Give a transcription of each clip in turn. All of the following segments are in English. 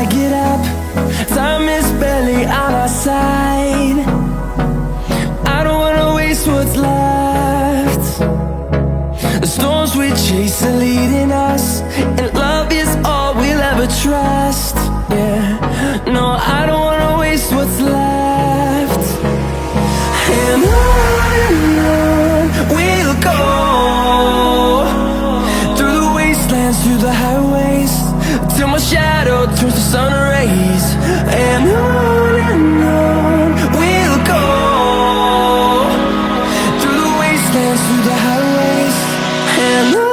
I get up, time is barely on our side. I don't wanna waste what's left. The storms we chase are leading us, and love is all we'll ever trust. Yeah, no, I don't wanna waste what's left. And on we'll go, through the wastelands, through the highways, till my shadow turns to sun rays. And on we'll go, through the wastelands, through the highways, and on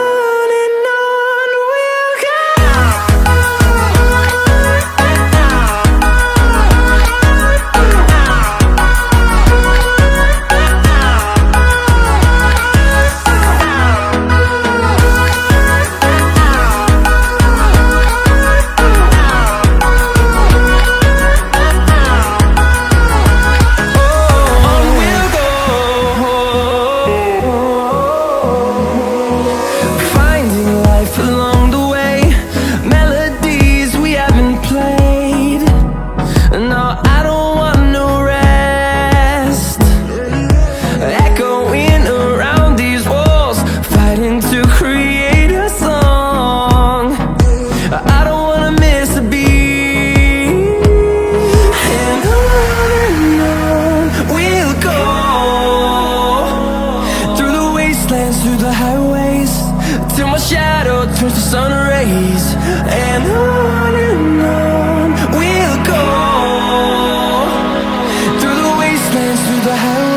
we'll go. Through the highways, till my shadow turns to sun rays. And on we'll go, through the wastelands, through the highways.